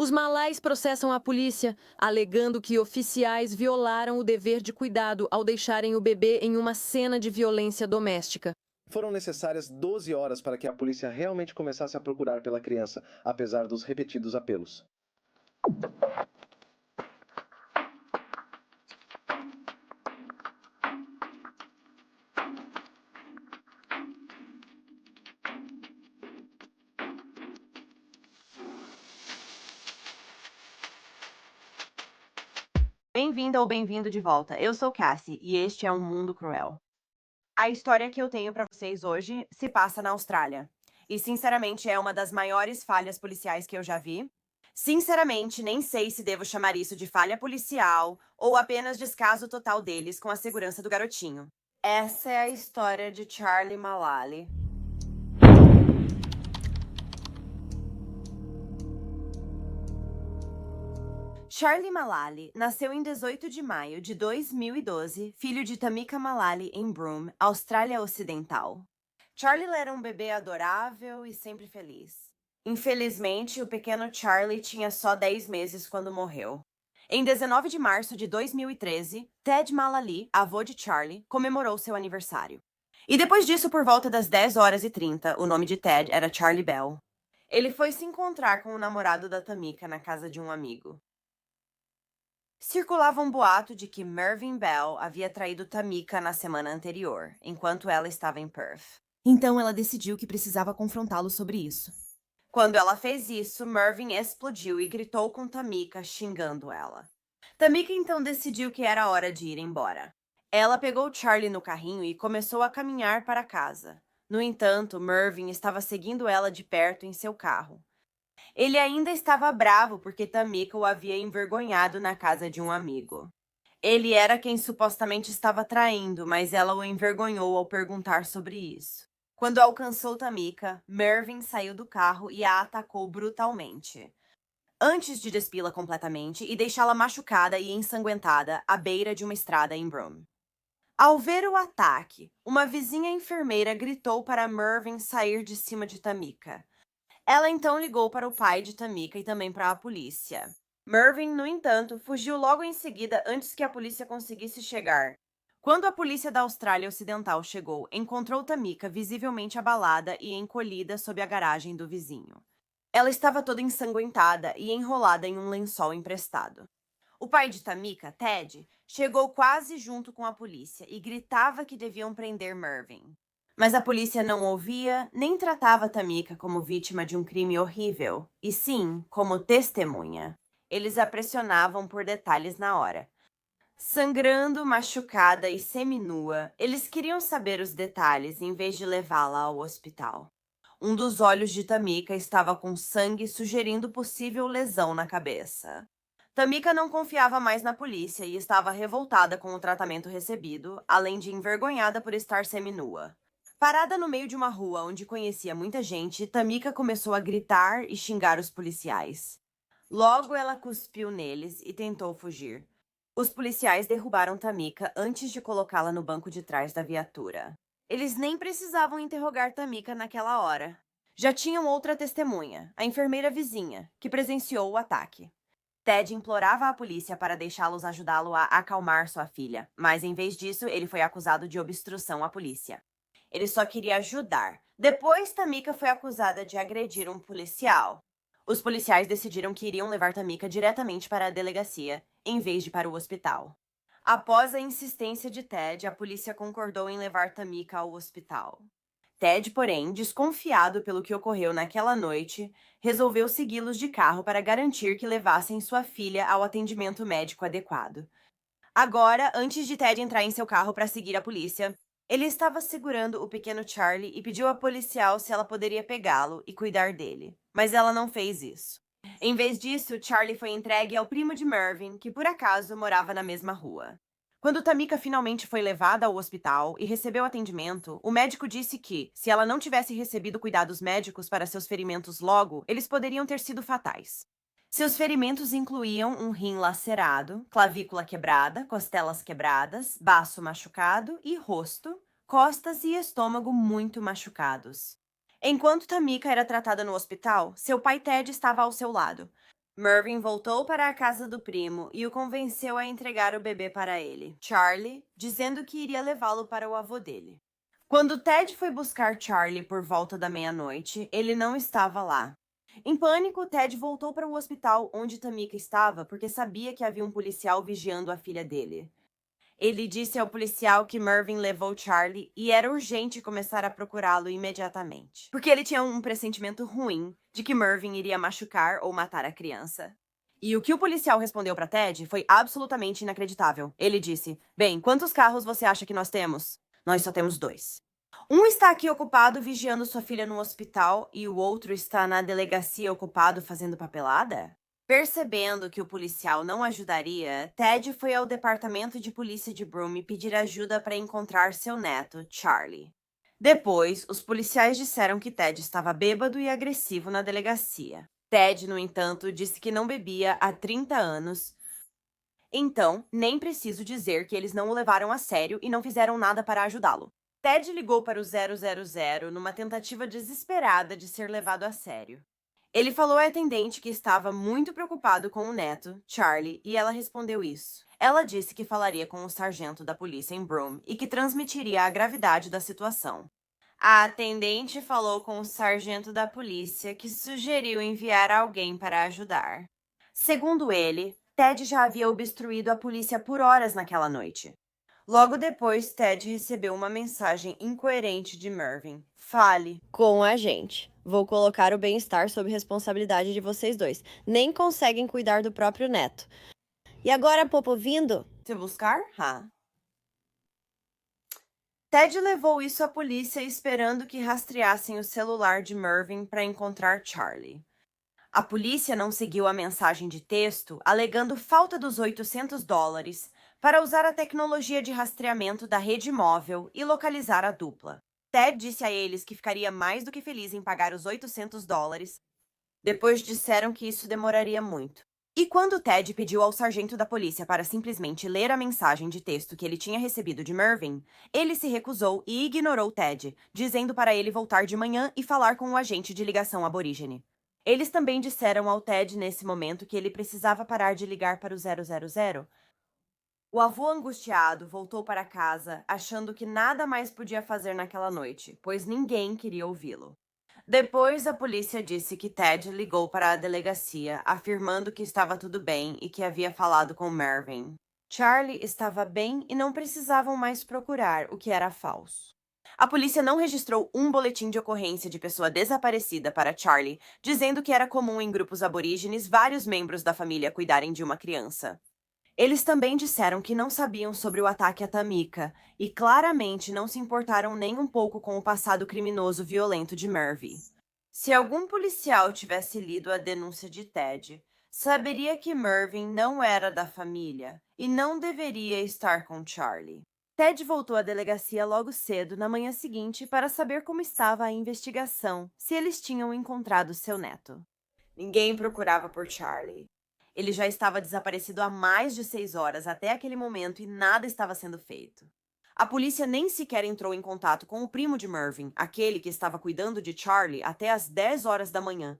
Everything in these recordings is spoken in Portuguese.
Os malais processam a polícia, alegando que oficiais violaram o dever de cuidado ao deixarem o bebê em uma cena de violência doméstica. Foram necessárias 12 horas para que a polícia realmente começasse a procurar pela criança, apesar dos repetidos apelos. Bem-vinda ou bem-vindo de volta. Eu sou Cassie e este é Um Mundo Cruel. A história que eu tenho pra vocês hoje se passa na Austrália. E, sinceramente, é uma das maiores falhas policiais que eu já vi. Sinceramente, nem sei se devo chamar isso de falha policial ou apenas descaso total deles com a segurança do garotinho. Essa é a história de Charlie Malali. Charlie Malali nasceu em 18 de maio de 2012, filho de Tamika Malali em Broome, Austrália Ocidental. Charlie era um bebê adorável e sempre feliz. Infelizmente, o pequeno Charlie tinha só 10 meses quando morreu. Em 19 de março de 2013, Ted Malali, avô de Charlie, comemorou seu aniversário. E depois disso, por volta das 10h30, o nome de Ted era Charlie Bell. Ele foi se encontrar com o namorado da Tamika na casa de um amigo. Circulava um boato de que Mervyn Bell havia traído Tamika na semana anterior, enquanto ela estava em Perth. Então ela decidiu que precisava confrontá-lo sobre isso. Quando ela fez isso, Mervyn explodiu e gritou com Tamika, xingando ela. Tamika então decidiu que era hora de ir embora. Ela pegou Charlie no carrinho e começou a caminhar para casa. No entanto, Mervyn estava seguindo ela de perto em seu carro. Ele ainda estava bravo porque Tamika o havia envergonhado na casa de um amigo. Ele era quem supostamente estava traindo, mas ela o envergonhou ao perguntar sobre isso. Quando alcançou Tamika, Mervyn saiu do carro e a atacou brutalmente. Antes de despí-la completamente e deixá-la machucada e ensanguentada à beira de uma estrada em Broome. Ao ver o ataque, uma vizinha enfermeira gritou para Mervyn sair de cima de Tamika. Ela então ligou para o pai de Tamika e também para a polícia. Mervyn, no entanto, fugiu logo em seguida antes que a polícia conseguisse chegar. Quando a polícia da Austrália Ocidental chegou, encontrou Tamika visivelmente abalada e encolhida sob a garagem do vizinho. Ela estava toda ensanguentada e enrolada em um lençol emprestado. O pai de Tamika, Ted, chegou quase junto com a polícia e gritava que deviam prender Mervyn. Mas a polícia não ouvia nem tratava Tamika como vítima de um crime horrível, e sim como testemunha. Eles a pressionavam por detalhes na hora. Sangrando, machucada e seminua, eles queriam saber os detalhes em vez de levá-la ao hospital. Um dos olhos de Tamika estava com sangue, sugerindo possível lesão na cabeça. Tamika não confiava mais na polícia e estava revoltada com o tratamento recebido, além de envergonhada por estar seminua. Parada no meio de uma rua onde conhecia muita gente, Tamika começou a gritar e xingar os policiais. Logo, ela cuspiu neles e tentou fugir. Os policiais derrubaram Tamika antes de colocá-la no banco de trás da viatura. Eles nem precisavam interrogar Tamika naquela hora. Já tinham outra testemunha, a enfermeira vizinha, que presenciou o ataque. Ted implorava à polícia para deixá-los ajudá-lo a acalmar sua filha, mas em vez disso, ele foi acusado de obstrução à polícia. Ele só queria ajudar. Depois, Tamika foi acusada de agredir um policial. Os policiais decidiram que iriam levar Tamika diretamente para a delegacia, em vez de para o hospital. Após a insistência de Ted, a polícia concordou em levar Tamika ao hospital. Ted, porém, desconfiado pelo que ocorreu naquela noite, resolveu segui-los de carro para garantir que levassem sua filha ao atendimento médico adequado. Agora, antes de Ted entrar em seu carro para seguir a polícia, ele estava segurando o pequeno Charlie e pediu à policial se ela poderia pegá-lo e cuidar dele, mas ela não fez isso. Em vez disso, Charlie foi entregue ao primo de Mervyn, que por acaso morava na mesma rua. Quando Tamika finalmente foi levada ao hospital e recebeu atendimento, o médico disse que, se ela não tivesse recebido cuidados médicos para seus ferimentos logo, eles poderiam ter sido fatais. Seus ferimentos incluíam um rim lacerado, clavícula quebrada, costelas quebradas, baço machucado e rosto, costas e estômago muito machucados. Enquanto Tamika era tratada no hospital, seu pai Ted estava ao seu lado. Mervyn voltou para a casa do primo e o convenceu a entregar o bebê para ele, Charlie, dizendo que iria levá-lo para o avô dele. Quando Ted foi buscar Charlie por volta da meia-noite, ele não estava lá. Em pânico, Ted voltou para o hospital onde Tamika estava porque sabia que havia um policial vigiando a filha dele. Ele disse ao policial que Mervyn levou Charlie e era urgente começar a procurá-lo imediatamente, porque ele tinha um pressentimento ruim de que Mervyn iria machucar ou matar a criança. E o que o policial respondeu para Ted foi absolutamente inacreditável. Ele disse: "Bem, quantos carros você acha que nós temos? Nós só temos 2. Um está aqui ocupado vigiando sua filha no hospital e o outro está na delegacia ocupado fazendo papelada?" Percebendo que o policial não ajudaria, Ted foi ao departamento de polícia de Broome pedir ajuda para encontrar seu neto, Charlie. Depois, os policiais disseram que Ted estava bêbado e agressivo na delegacia. Ted, no entanto, disse que não bebia há 30 anos. Então, nem preciso dizer que eles não o levaram a sério e não fizeram nada para ajudá-lo. Ted ligou para o 000 numa tentativa desesperada de ser levado a sério. Ele falou à atendente que estava muito preocupado com o neto, Charlie, e ela respondeu isso. Ela disse que falaria com o sargento da polícia em Broome e que transmitiria a gravidade da situação. A atendente falou com o sargento da polícia, que sugeriu enviar alguém para ajudar. Segundo ele, Ted já havia obstruído a polícia por horas naquela noite. Logo depois, Ted recebeu uma mensagem incoerente de Mervyn. "Fale com a gente. Vou colocar o bem-estar sob responsabilidade de vocês dois. Nem conseguem cuidar do próprio neto. E agora, Popo vindo? Te buscar? Ted levou isso à polícia esperando que rastreassem o celular de Mervyn para encontrar Charlie. A polícia não seguiu a mensagem de texto, alegando falta dos $800 para usar a tecnologia de rastreamento da rede móvel e localizar a dupla. Ted disse a eles que ficaria mais do que feliz em pagar os $800. Depois disseram que isso demoraria muito. E quando Ted pediu ao sargento da polícia para simplesmente ler a mensagem de texto que ele tinha recebido de Mervyn, ele se recusou e ignorou Ted, dizendo para ele voltar de manhã e falar com o agente de ligação aborígene. Eles também disseram ao Ted nesse momento que ele precisava parar de ligar para o 000. O avô angustiado voltou para casa, achando que nada mais podia fazer naquela noite, pois ninguém queria ouvi-lo. Depois, a polícia disse que Ted ligou para a delegacia, afirmando que estava tudo bem e que havia falado com Mervyn. Charlie estava bem e não precisavam mais procurar, o que era falso. A polícia não registrou um boletim de ocorrência de pessoa desaparecida para Charlie, dizendo que era comum em grupos aborígenes vários membros da família cuidarem de uma criança. Eles também disseram que não sabiam sobre o ataque a Tamika e claramente não se importaram nem um pouco com o passado criminoso violento de Mervyn. Se algum policial tivesse lido a denúncia de Ted, saberia que Mervyn não era da família e não deveria estar com Charlie. Ted voltou à delegacia logo cedo na manhã seguinte para saber como estava a investigação, se eles tinham encontrado seu neto. Ninguém procurava por Charlie. Ele já estava desaparecido há mais de 6 horas até aquele momento e nada estava sendo feito. A polícia nem sequer entrou em contato com o primo de Mervyn, aquele que estava cuidando de Charlie até às 10 horas da manhã,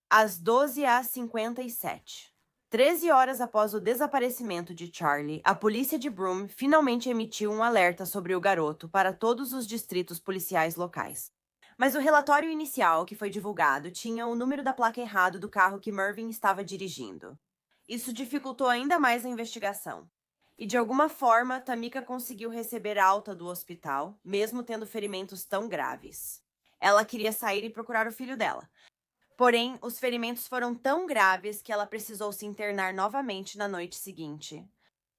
às 12h57. 13 horas após o desaparecimento de Charlie, a polícia de Broome finalmente emitiu um alerta sobre o garoto para todos os distritos policiais locais. Mas o relatório inicial que foi divulgado tinha o número da placa errado do carro que Mervyn estava dirigindo. Isso dificultou ainda mais a investigação. E de alguma forma, Tamika conseguiu receber alta do hospital, mesmo tendo ferimentos tão graves. Ela queria sair e procurar o filho dela. Porém, os ferimentos foram tão graves que ela precisou se internar novamente na noite seguinte.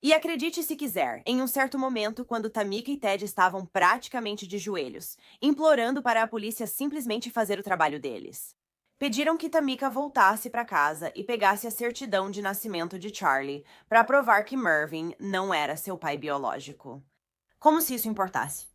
E acredite se quiser, em um certo momento, quando Tamika e Ted estavam praticamente de joelhos, implorando para a polícia simplesmente fazer o trabalho deles. Pediram que Tamika voltasse para casa e pegasse a certidão de nascimento de Charlie para provar que Mervyn não era seu pai biológico. Como se isso importasse.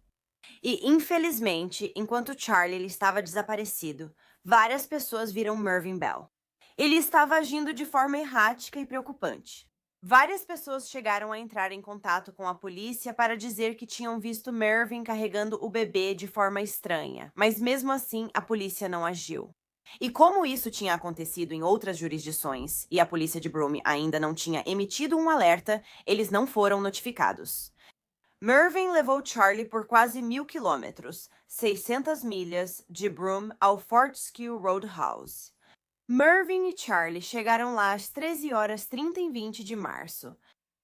E, infelizmente, enquanto Charlie estava desaparecido, várias pessoas viram Mervyn Bell. Ele estava agindo de forma errática e preocupante. Várias pessoas chegaram a entrar em contato com a polícia para dizer que tinham visto Mervyn carregando o bebê de forma estranha, mas mesmo assim a polícia não agiu. E como isso tinha acontecido em outras jurisdições e a polícia de Broome ainda não tinha emitido um alerta, eles não foram notificados. Mervyn levou Charlie por quase 1.000 quilômetros, 600 milhas, de Broome ao Fortescue Roadhouse. Mervyn e Charlie chegaram lá às 13h30 de março.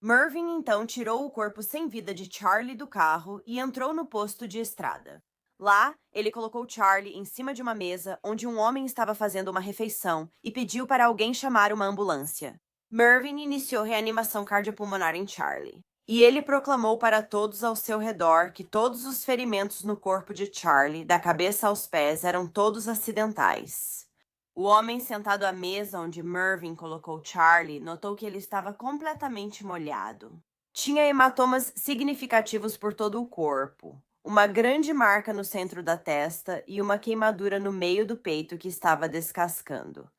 Mervyn então tirou o corpo sem vida de Charlie do carro e entrou no posto de estrada. Lá, ele colocou Charlie em cima de uma mesa onde um homem estava fazendo uma refeição e pediu para alguém chamar uma ambulância. Mervyn iniciou reanimação cardiopulmonar em Charlie. E ele proclamou para todos ao seu redor que todos os ferimentos no corpo de Charlie, da cabeça aos pés, eram todos acidentais. O homem sentado à mesa onde Mervyn colocou Charlie notou que ele estava completamente molhado. Tinha hematomas significativos por todo o corpo, uma grande marca no centro da testa e uma queimadura no meio do peito que estava descascando.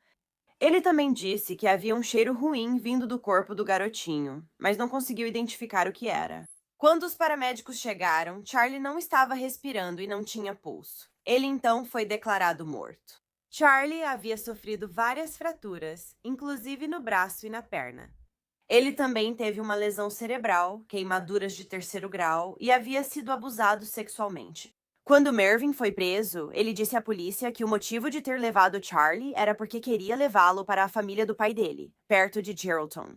Ele também disse que havia um cheiro ruim vindo do corpo do garotinho, mas não conseguiu identificar o que era. Quando os paramédicos chegaram, Charlie não estava respirando e não tinha pulso. Ele então foi declarado morto. Charlie havia sofrido várias fraturas, inclusive no braço e na perna. Ele também teve uma lesão cerebral, queimaduras de 3º grau e havia sido abusado sexualmente. Quando Mervyn foi preso, ele disse à polícia que o motivo de ter levado Charlie era porque queria levá-lo para a família do pai dele, perto de Geraldton.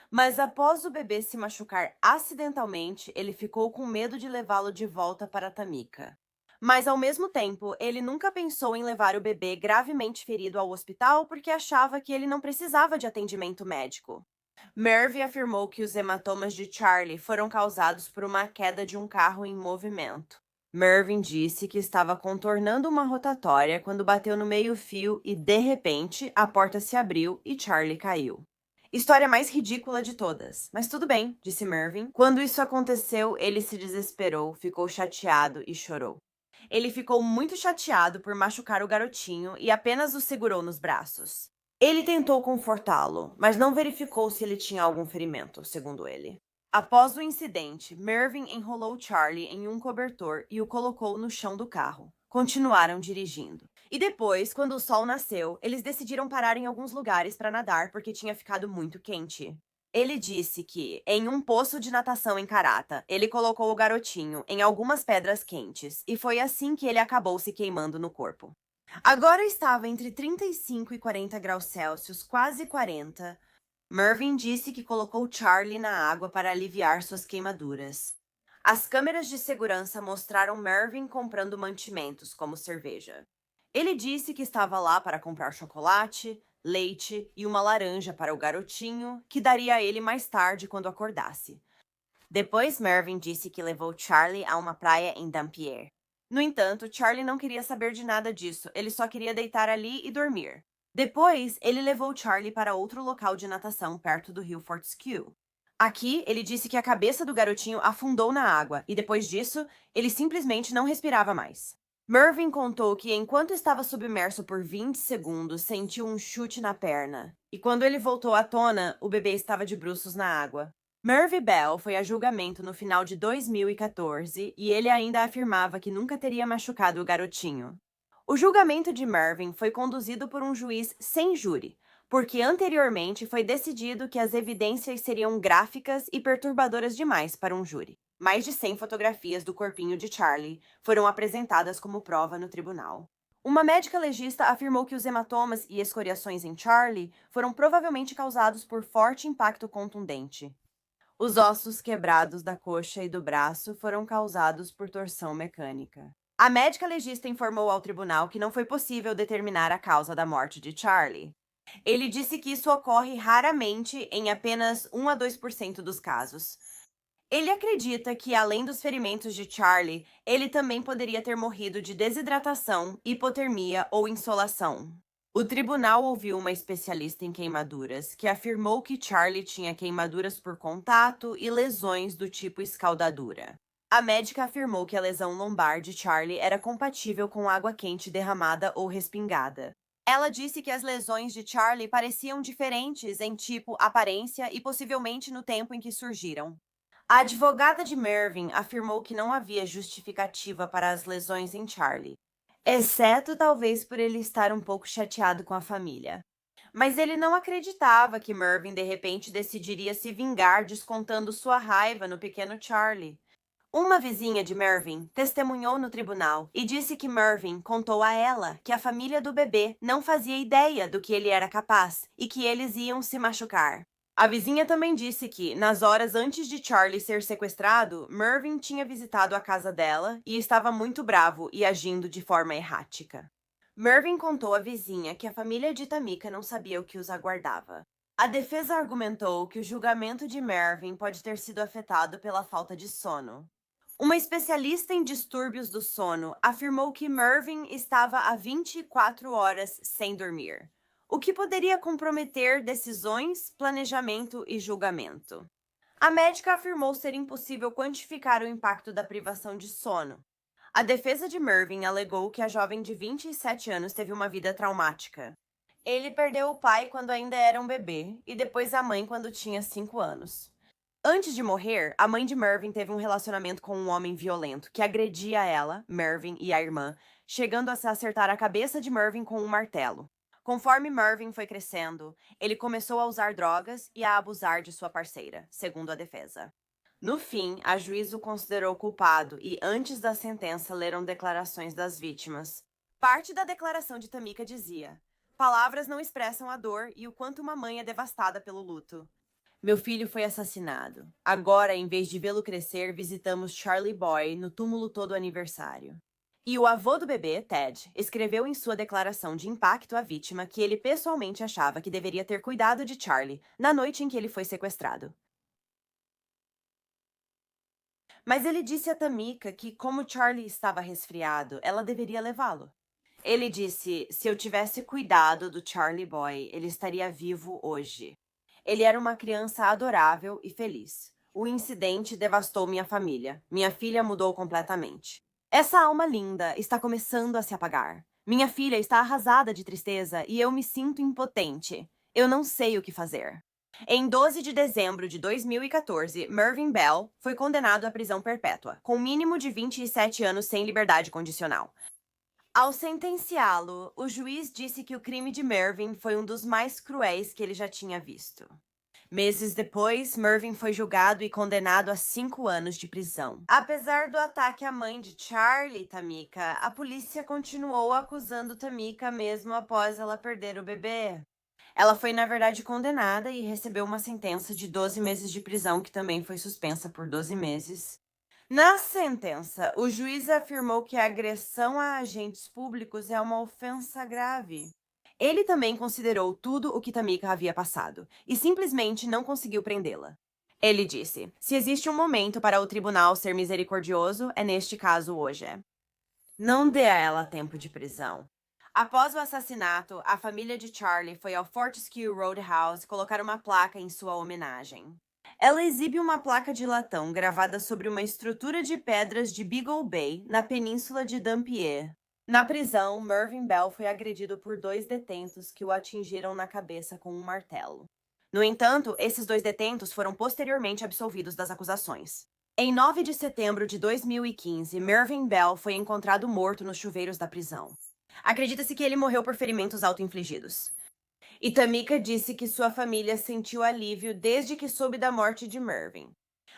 Mas após o bebê se machucar acidentalmente, ele ficou com medo de levá-lo de volta para Tamika. Mas, ao mesmo tempo, ele nunca pensou em levar o bebê gravemente ferido ao hospital porque achava que ele não precisava de atendimento médico. Mervyn afirmou que os hematomas de Charlie foram causados por uma queda de um carro em movimento. Mervyn disse que estava contornando uma rotatória quando bateu no meio-fio e, de repente, a porta se abriu e Charlie caiu. História mais ridícula de todas. Mas tudo bem, disse Mervyn. Quando isso aconteceu, ele se desesperou, ficou chateado e chorou. Ele ficou muito chateado por machucar o garotinho e apenas o segurou nos braços. Ele tentou confortá-lo, mas não verificou se ele tinha algum ferimento, segundo ele. Após o incidente, Mervyn enrolou Charlie em um cobertor e o colocou no chão do carro. Continuaram dirigindo. E depois, quando o sol nasceu, eles decidiram parar em alguns lugares para nadar porque tinha ficado muito quente. Ele disse que, em um poço de natação em Karata, ele colocou o garotinho em algumas pedras quentes e foi assim que ele acabou se queimando no corpo. Agora estava entre 35 e 40 graus Celsius, quase 40. Mervyn disse que colocou Charlie na água para aliviar suas queimaduras. As câmeras de segurança mostraram Mervyn comprando mantimentos, como cerveja. Ele disse que estava lá para comprar chocolate, leite e uma laranja para o garotinho, que daria a ele mais tarde quando acordasse. Depois, Mervyn disse que levou Charlie a uma praia em Dampier. No entanto, Charlie não queria saber de nada disso, ele só queria deitar ali e dormir. Depois, ele levou Charlie para outro local de natação perto do rio Fortescue. Aqui, ele disse que a cabeça do garotinho afundou na água e depois disso, ele simplesmente não respirava mais. Mervyn contou que enquanto estava submerso por 20 segundos, sentiu um chute na perna. E quando ele voltou à tona, o bebê estava de bruços na água. Mervyn Bell foi a julgamento no final de 2014 e ele ainda afirmava que nunca teria machucado o garotinho. O julgamento de Mervyn foi conduzido por um juiz sem júri, porque anteriormente foi decidido que as evidências seriam gráficas e perturbadoras demais para um júri. Mais de 100 fotografias do corpinho de Charlie foram apresentadas como prova no tribunal. Uma médica legista afirmou que os hematomas e escoriações em Charlie foram provavelmente causados por forte impacto contundente. Os ossos quebrados da coxa e do braço foram causados por torção mecânica. A médica legista informou ao tribunal que não foi possível determinar a causa da morte de Charlie. Ele disse que isso ocorre raramente em apenas 1 a 2% dos casos. Ele acredita que, além dos ferimentos de Charlie, ele também poderia ter morrido de desidratação, hipotermia ou insolação. O tribunal ouviu uma especialista em queimaduras, que afirmou que Charlie tinha queimaduras por contato e lesões do tipo escaldadura. A médica afirmou que a lesão lombar de Charlie era compatível com água quente derramada ou respingada. Ela disse que as lesões de Charlie pareciam diferentes em tipo, aparência e possivelmente no tempo em que surgiram. A advogada de Mervyn afirmou que não havia justificativa para as lesões em Charlie. exceto talvez por ele estar um pouco chateado com a família. Mas ele não acreditava que Mervyn de repente decidiria se vingar descontando sua raiva no pequeno Charlie. Uma vizinha de Mervyn testemunhou no tribunal e disse que Mervyn contou a ela que a família do bebê não fazia ideia do que ele era capaz e que eles iam se machucar. A vizinha também disse que, nas horas antes de Charlie ser sequestrado, Mervyn tinha visitado a casa dela e estava muito bravo e agindo de forma errática. Mervyn contou à vizinha que a família de Tamika não sabia o que os aguardava. A defesa argumentou que o julgamento de Mervyn pode ter sido afetado pela falta de sono. Uma especialista em distúrbios do sono afirmou que Mervyn estava há 24 horas sem dormir, o que poderia comprometer decisões, planejamento e julgamento. A médica afirmou ser impossível quantificar o impacto da privação de sono. A defesa de Mervyn alegou que a jovem de 27 anos teve uma vida traumática. Ele perdeu o pai quando ainda era um bebê e depois a mãe quando tinha 5 anos. Antes de morrer, a mãe de Mervyn teve um relacionamento com um homem violento que agredia ela, Mervyn e a irmã, chegando a se acertar a cabeça de Mervyn com um martelo. Conforme Mervyn foi crescendo, ele começou a usar drogas e a abusar de sua parceira, segundo a defesa. No fim, a juíza o considerou culpado e, antes da sentença, leram declarações das vítimas. Parte da declaração de Tamika dizia: "Palavras não expressam a dor e o quanto uma mãe é devastada pelo luto. Meu filho foi assassinado. Agora, em vez de vê-lo crescer, visitamos Charlie Boy no túmulo todo aniversário." E o avô do bebê, Ted, escreveu em sua declaração de impacto à vítima que ele pessoalmente achava que deveria ter cuidado de Charlie na noite em que ele foi sequestrado. Mas ele disse a Tamika que, como Charlie estava resfriado, ela deveria levá-lo. Ele disse: "Se eu tivesse cuidado do Charlie Boy, ele estaria vivo hoje. Ele era uma criança adorável e feliz. O incidente devastou minha família. Minha filha mudou completamente. Essa alma linda está começando a se apagar. Minha filha está arrasada de tristeza e eu me sinto impotente. Eu não sei o que fazer." Em 12 de dezembro de 2014, Mervyn Bell foi condenado à prisão perpétua, com um mínimo de 27 anos sem liberdade condicional. Ao sentenciá-lo, o juiz disse que o crime de Mervyn foi um dos mais cruéis que ele já tinha visto. Meses depois, Mervyn foi julgado e condenado a 5 anos de prisão. Apesar do ataque à mãe de Charlie, Tamika, a polícia continuou acusando Tamika mesmo após ela perder o bebê. Ela foi, na verdade, condenada e recebeu uma sentença de 12 meses de prisão, que também foi suspensa por 12 meses. Na sentença, o juiz afirmou que a agressão a agentes públicos é uma ofensa grave. Ele também considerou tudo o que Tamika havia passado e simplesmente não conseguiu prendê-la. Ele disse: "Se existe um momento para o tribunal ser misericordioso, é neste caso hoje. Não dê a ela tempo de prisão." Após o assassinato, a família de Charlie foi ao Fortescue Roadhouse colocar uma placa em sua homenagem. Ela exibe uma placa de latão gravada sobre uma estrutura de pedras de Beagle Bay, na península de Dampier. Na prisão, Mervyn Bell foi agredido por 2 detentos que o atingiram na cabeça com um martelo. No entanto, esses 2 detentos foram posteriormente absolvidos das acusações. Em 9 de setembro de 2015, Mervyn Bell foi encontrado morto nos chuveiros da prisão. Acredita-se que ele morreu por ferimentos auto-infligidos. E Tamika disse que sua família sentiu alívio desde que soube da morte de Mervyn.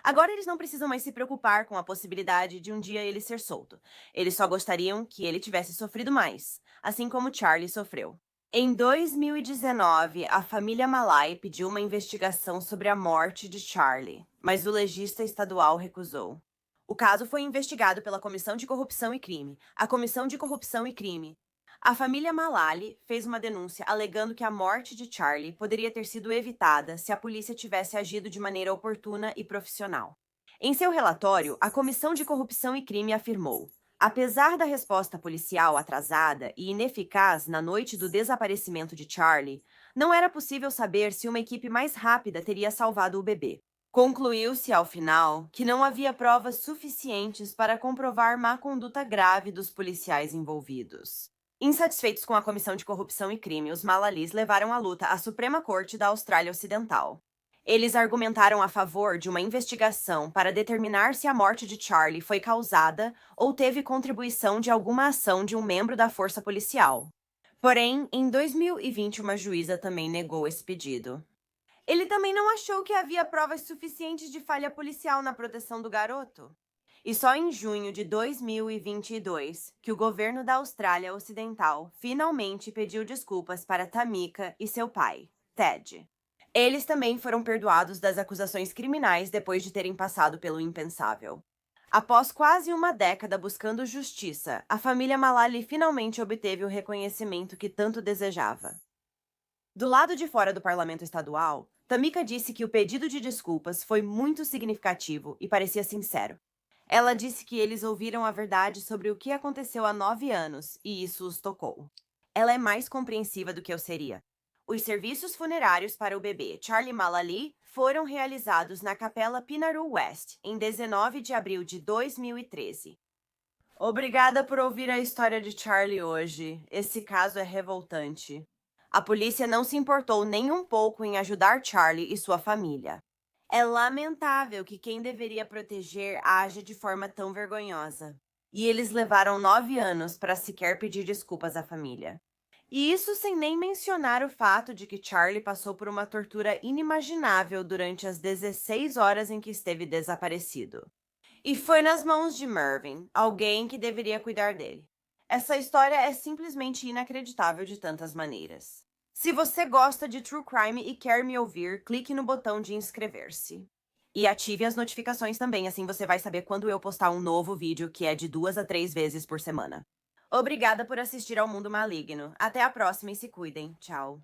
Agora eles não precisam mais se preocupar com a possibilidade de um dia ele ser solto. Eles só gostariam que ele tivesse sofrido mais, assim como Charlie sofreu. Em 2019, a família Malai pediu uma investigação sobre a morte de Charlie, mas o legista estadual recusou. O caso foi investigado pela Comissão de Corrupção e Crime. A Comissão de Corrupção e Crime. A família Malali fez uma denúncia alegando que a morte de Charlie poderia ter sido evitada se a polícia tivesse agido de maneira oportuna e profissional. Em seu relatório, a Comissão de Corrupção e Crime afirmou: "Apesar da resposta policial atrasada e ineficaz na noite do desaparecimento de Charlie, não era possível saber se uma equipe mais rápida teria salvado o bebê." Concluiu-se, ao final, que não havia provas suficientes para comprovar má conduta grave dos policiais envolvidos. Insatisfeitos com a Comissão de Corrupção e Crime, os Malalis levaram a luta à Suprema Corte da Austrália Ocidental. Eles argumentaram a favor de uma investigação para determinar se a morte de Charlie foi causada ou teve contribuição de alguma ação de um membro da força policial. Porém, em 2020, uma juíza também negou esse pedido. Ele também não achou que havia provas suficientes de falha policial na proteção do garoto. E só em junho de 2022 que o governo da Austrália Ocidental finalmente pediu desculpas para Tamika e seu pai, Ted. Eles também foram perdoados das acusações criminais depois de terem passado pelo impensável. Após quase uma década buscando justiça, a família Mullally finalmente obteve o reconhecimento que tanto desejava. Do lado de fora do parlamento estadual, Tamika disse que o pedido de desculpas foi muito significativo e parecia sincero. Ela disse que eles ouviram a verdade sobre o que aconteceu há 9 anos e isso os tocou. Ela é mais compreensiva do que eu seria. Os serviços funerários para o bebê Charlie Mullally foram realizados na Capela Pinaroo West, em 19 de abril de 2013. Obrigada por ouvir a história de Charlie hoje. Esse caso é revoltante. A polícia não se importou nem um pouco em ajudar Charlie e sua família. É lamentável que quem deveria proteger haja de forma tão vergonhosa. E eles levaram 9 anos para sequer pedir desculpas à família. E isso sem nem mencionar o fato de que Charlie passou por uma tortura inimaginável durante as 16 horas em que esteve desaparecido. E foi nas mãos de Mervyn, alguém que deveria cuidar dele. Essa história é simplesmente inacreditável de tantas maneiras. Se você gosta de True Crime e quer me ouvir, clique no botão de inscrever-se. E ative as notificações também, assim você vai saber quando eu postar um novo vídeo que é de 2 a 3 vezes por semana. Obrigada por assistir ao Mundo Maligno. Até a próxima e se cuidem. Tchau.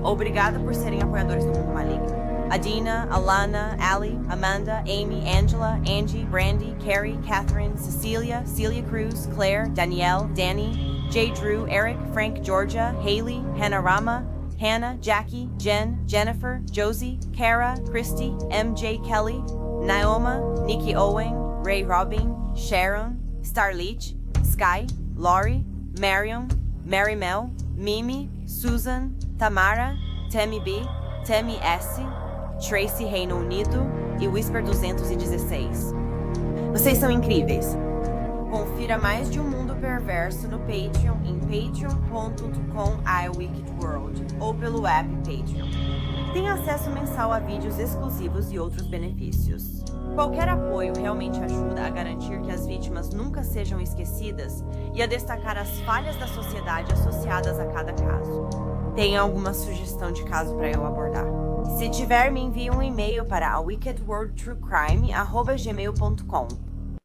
Obrigada por serem apoiadores do Mundo Maligno. Adina, Alana, Ali, Amanda, Amy, Angela, Angie, Brandy, Carrie, Catherine, Cecilia, Celia Cruz, Claire, Danielle, Danny, J. Drew, Eric, Frank, Georgia, Haley, Hannah Rama, Hannah, Jackie, Jen, Jennifer, Josie, Kara, Christy, MJ Kelly, Naoma, Nikki Owen, Ray Robin, Sharon, Starleach, Sky, Laurie, Marion, Mary Mel, Mimi, Susan, Tamara, Temi B, Temi S, Tracy Reino Unido e Whisper 216. Vocês são incríveis! Confira mais de Um Mundo Perverso no Patreon em patreon.com/iwickedworld ou pelo app Patreon. Tem acesso mensal a vídeos exclusivos e outros benefícios. Qualquer apoio realmente ajuda a garantir que as vítimas nunca sejam esquecidas e a destacar as falhas da sociedade associadas a cada caso. Tem alguma sugestão de caso para eu abordar? Se tiver, me envie um e-mail para wickedworldtruecrime@gmail.com